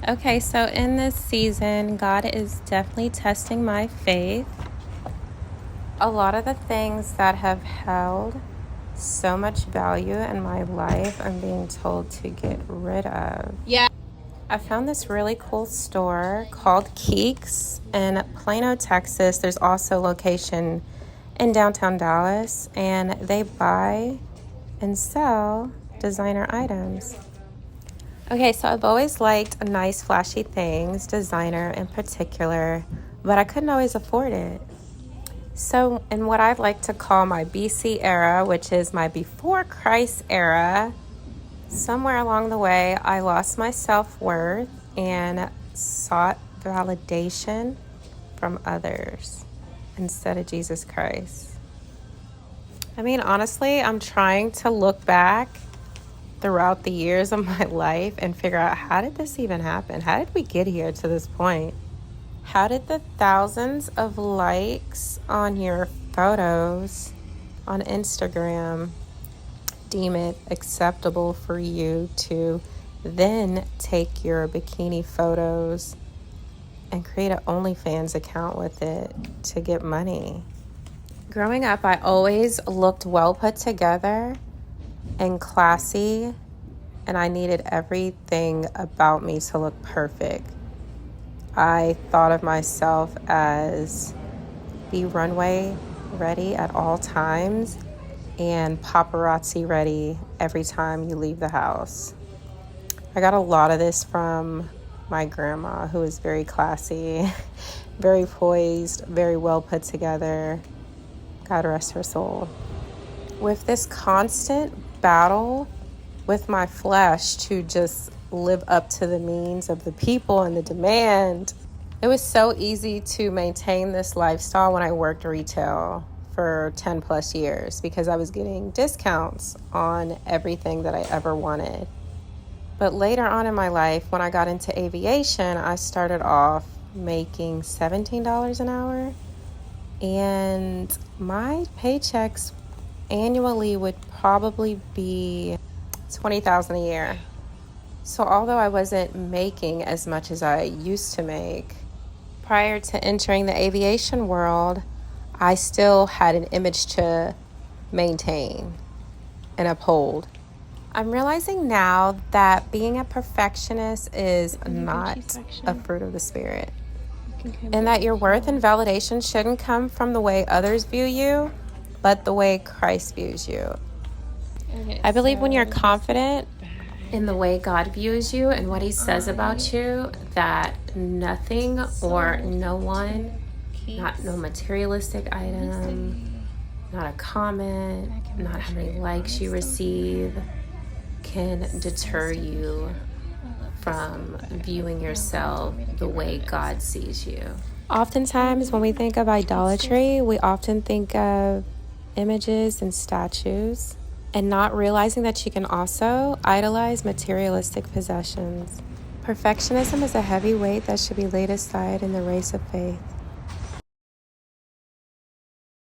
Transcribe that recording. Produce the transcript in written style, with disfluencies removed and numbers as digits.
Okay, so in this season, God is definitely testing my faith. A lot of the things that have held so much value in my life, I'm being told to get rid of. Yeah. I found this really cool store called Keeks in Plano, Texas. There's also a location in downtown Dallas, and they buy and sell designer items. Okay, so I've always liked nice, flashy things, designer in particular, but I couldn't always afford it. So, in what I like to call my BC era, which is my before Christ era, somewhere along the way, I lost my self-worth and sought validation from others instead of Jesus Christ. I mean, honestly, I'm trying to look back throughout the years of my life and figure out, how did this even happen? How did we get here to this point? How did the thousands of likes on your photos on Instagram deem it acceptable for you to then take your bikini photos and create an OnlyFans account with it to get money? Growing up, I always looked well put together and classy, and I needed everything about me to look perfect. I thought of myself as be runway ready at all times and paparazzi ready every time you leave the house. I got a lot of this from my grandma, who is very classy, very poised, very well put together. God rest her soul. With this constant battle with my flesh to just live up to the means of the people and the demand, it was so easy to maintain this lifestyle when I worked retail for 10 plus years because I was getting discounts on everything that I ever wanted. But later on in my life, when I got into aviation, I started off making $17 an hour, and my paychecks annually would probably be $20,000 a year. So although I wasn't making as much as I used to make prior to entering the aviation world, I still had an image to maintain and uphold. I'm realizing now that being a perfectionist is not a fruit of the spirit, and that your worth and validation shouldn't come from the way others view you, but the way Christ views you. I believe when you're confident in the way God views you and what He says about you, that nothing or no one, no materialistic item, not a comment, not how many likes you receive, can deter you from viewing yourself the way God sees you. Oftentimes, when we think of idolatry, we often think of images and statues, and not realizing that you can also idolize materialistic possessions. Perfectionism is a heavy weight that should be laid aside in the race of faith.